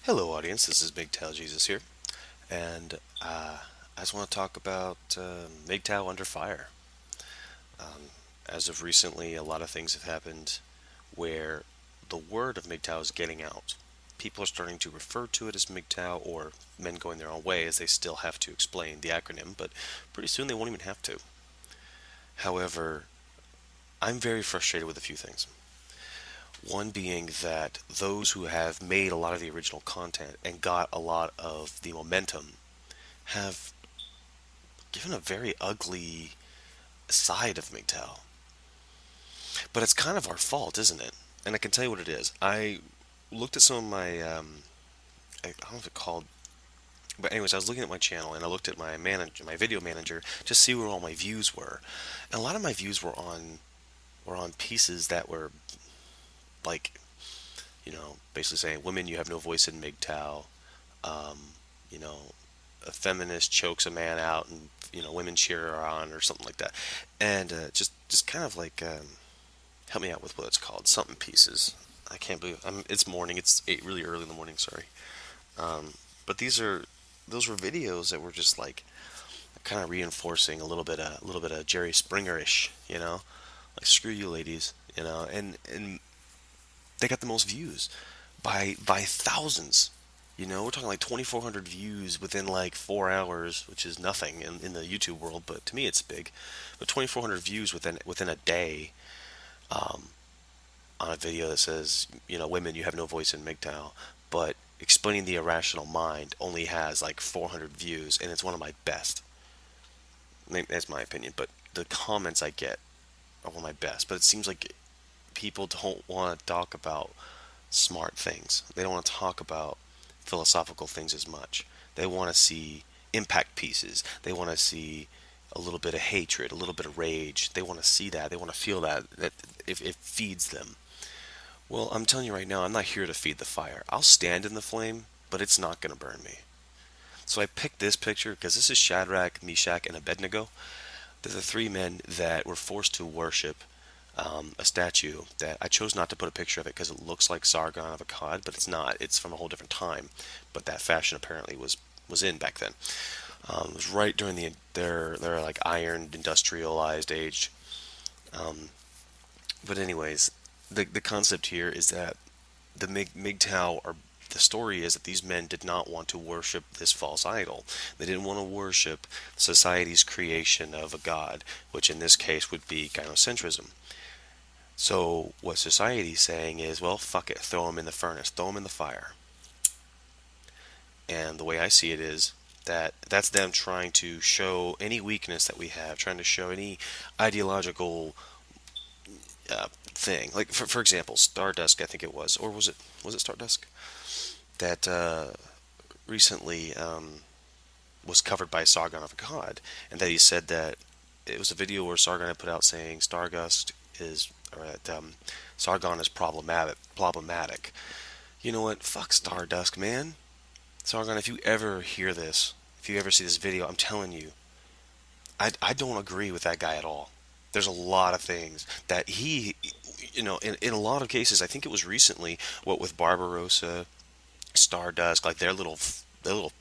Hello, audience. This is Mgtow Jesus here, and I just want to talk about Mgtow under fire. As of recently, a lot of things have happened where the word of Mgtow is getting out. People are starting to refer to it as Mgtow, or men going their own way, as they still have to explain the acronym, but pretty soon they won't even have to. However, I'm very frustrated with a few things. One being that those who have made a lot of the original content and got a lot of the momentum have given a very ugly side of Mgtow. But it's kind of our fault, isn't it? And I can tell you what it is. I looked at some of my, I don't know if it's called, but anyways, I was looking at my channel and I looked at my manager, my video manager, to see where all my views were. And a lot of my views were on pieces that were like, basically saying, women, you have no voice in Mgtow. Um, you know, a feminist chokes a man out and women cheer her on or something like that, and just kind of like help me out with what it's called, something pieces. I can't believe it's morning. It's really early in the morning. Sorry, but those were videos that were just like kind of reinforcing a little bit of Jerry Springer-ish, like screw you ladies, and they got the most views by thousands. We're talking like 2,400 views within like 4 hours, which is nothing in the YouTube world, but to me it's big. But 2,400 views within a day on a video that says, women, you have no voice in MGTOW, but explaining the irrational mind only has like 400 views, and it's one of my best. That's my opinion, but the comments I get are one of my best. But it seems like people don't want to talk about smart things. They don't want to talk about philosophical things as much. They want to see impact pieces. They want to see a little bit of hatred, a little bit of rage. They want to see that. They want to feel that. That if it feeds them. Well, I'm telling you right now, I'm not here to feed the fire. I'll stand in the flame, but it's not going to burn me. So I picked this picture because this is Shadrach, Meshach, and Abednego. They're the three men that were forced to worship a statue that I chose not to put a picture of it because it looks like Sargon of Akkad, but it's not. It's from a whole different time. But that fashion apparently was in back then. It was right during their like iron industrialized age. Um, but anyways, the concept here is that the MGTOW are the story is that these men did not want to worship this false idol. They didn't want to worship society's creation of a god, which in this case would be gynocentrism. So what society's saying is, well, fuck it, throw them in the furnace, throw them in the fire. And the way I see it is that that's them trying to show any weakness that we have, trying to show any ideological thing. Like for example, Stardust, I think it was, or was it Stardust that recently was covered by Sargon of Akkad, and that he said that it was a video where Sargon had put out saying Stardust is or that Sargon is problematic. Problematic. You know what? Fuck Stardust, man. Sargon, if you ever hear this, if you ever see this video, I'm telling you, I don't agree with that guy at all. There's a lot of things that he, in a lot of cases, I think it was recently, what with Barbarossa, Stardust, like their little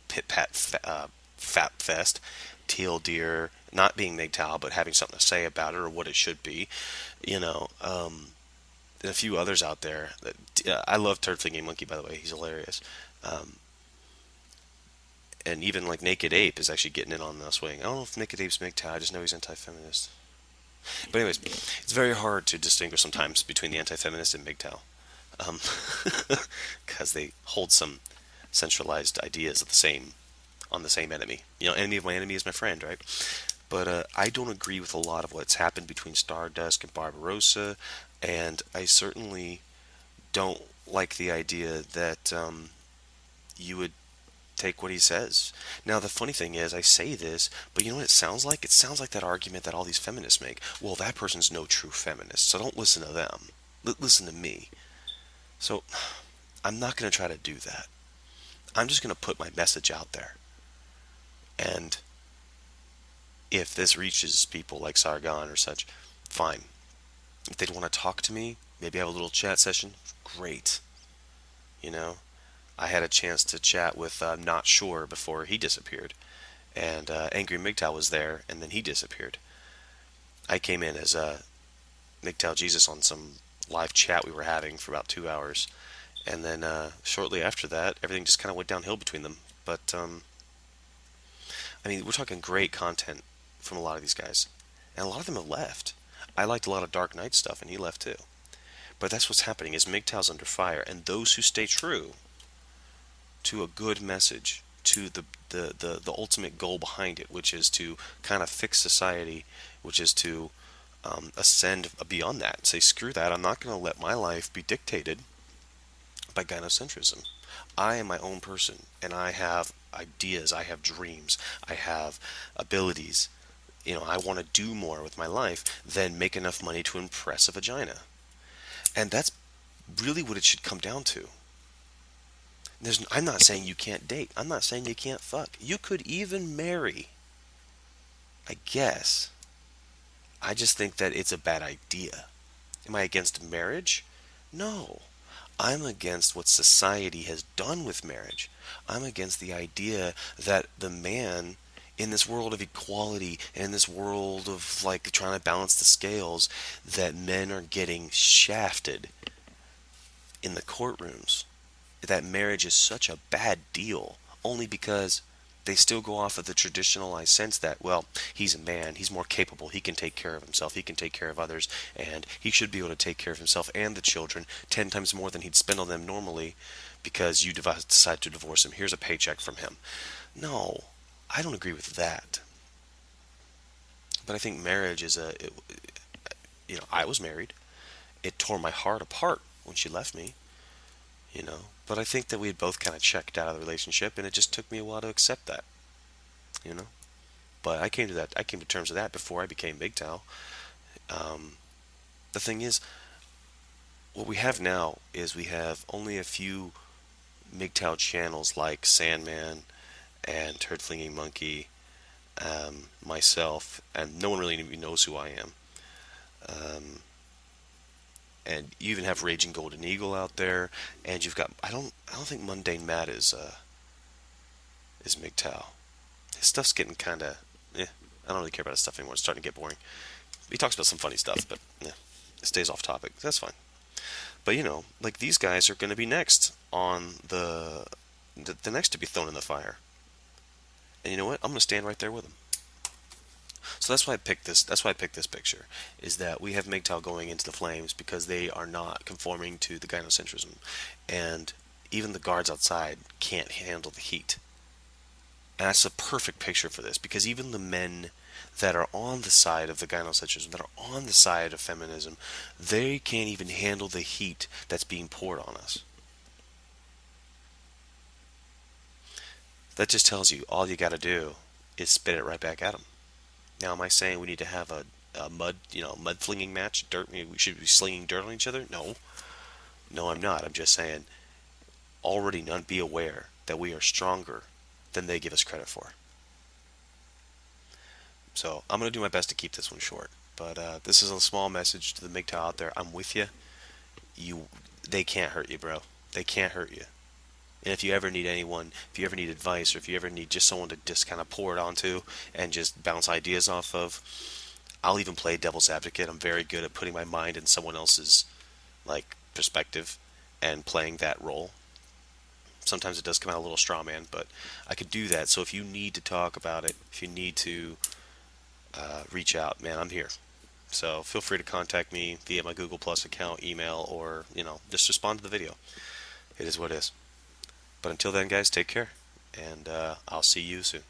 pit pat fat fest, Teal Deer, not being MGTOW, but having something to say about it or what it should be, and a few others out there. I love Turd Flinging Monkey, by the way. He's hilarious. Um, and even like Naked Ape is actually getting in on the swing. I don't know if Naked Ape's MGTOW. I just know he's anti-feminist. But anyways, it's very hard to distinguish sometimes between the anti-feminist and MGTOW, um, because they hold some centralized ideas of the same on the same enemy. Enemy of my enemy is my friend, right? But I don't agree with a lot of what's happened between Stardust and Barbarossa, and I certainly don't like the idea that you would take what he says. Now, the funny thing is, I say this, but you know what it sounds like? It sounds like that argument that all these feminists make. Well, that person's no true feminist, so don't listen to them. Listen to me. So, I'm not going to try to do that. I'm just going to put my message out there. And if this reaches people like Sargon or such, fine. If they'd want to talk to me, maybe have a little chat session, great. You know? I had a chance to chat with Not Sure before he disappeared, and Angry Mgtow was there, and then he disappeared. I came in as Mgtow Jesus on some live chat we were having for about 2 hours, and then shortly after that, everything just kind of went downhill between them. But I mean, we're talking great content from a lot of these guys, and a lot of them have left. I liked a lot of Dark Knight stuff, and he left too. But that's what's happening is Mgtow's under fire, and those who stay true to a good message, to the ultimate goal behind it, which is to kind of fix society, which is to ascend beyond that and say, screw that, I'm not going to let my life be dictated by gynocentrism. I am my own person, and I have ideas, I have dreams, I have abilities. I want to do more with my life than make enough money to impress a vagina. And that's really what it should come down to. I'm not saying you can't date. I'm not saying you can't fuck. You could even marry, I guess. I just think that it's a bad idea. Am I against marriage? No. I'm against what society has done with marriage. I'm against the idea that the man in this world of equality and in this world of like trying to balance the scales, that men are getting shafted in the courtrooms, that marriage is such a bad deal only because they still go off of the traditionalized sense that, well, he's a man, he's more capable, he can take care of himself, he can take care of others, and he should be able to take care of himself and the children 10 times more than he'd spend on them normally because you decide to divorce him. Here's a paycheck from him. No, I don't agree with that. But I think marriage is I was married. It tore my heart apart when she left me. But I think that we had both kind of checked out of the relationship, and it just took me a while to accept that, you know. But I came to that. I came to terms with that before I became Mgtow. Um, the thing is, what we have now is we have only a few Mgtow channels like Sandman and Turd Flinging Monkey, myself, and no one really even knows who I am. Um, and you even have Raging Golden Eagle out there, and you've got I don't think Mundane Matt is Mgtow. His stuff's getting kind of I don't really care about his stuff anymore. It's starting to get boring. He talks about some funny stuff, but it stays off topic. That's fine. But like these guys are going to be next on the next to be thrown in the fire. And you know what? I'm going to stand right there with them. So that's why I picked this. That's why I picked this picture. Is that we have Mgtow going into the flames because they are not conforming to the gynocentrism, and even the guards outside can't handle the heat. And that's a perfect picture for this because even the men that are on the side of the gynocentrism, that are on the side of feminism, they can't even handle the heat that's being poured on us. That just tells you all you got to do is spit it right back at them. Now, am I saying we need to have a mud flinging match? Dirt? We should be slinging dirt on each other? No, no, I'm not. I'm just saying, already none be aware that we are stronger than they give us credit for. So I'm gonna do my best to keep this one short. But this is a small message to the Mgtow out there. I'm with you. They can't hurt you, bro. They can't hurt you. And if you ever need anyone, if you ever need advice, or if you ever need just someone to just kind of pour it onto and just bounce ideas off of, I'll even play devil's advocate. I'm very good at putting my mind in someone else's like perspective and playing that role. Sometimes it does come out a little straw man, but I could do that. So if you need to talk about it, if you need to reach out, man, I'm here. So feel free to contact me via my Google Plus account, email, or just respond to the video. It is what it is. But until then, guys, take care, and I'll see you soon.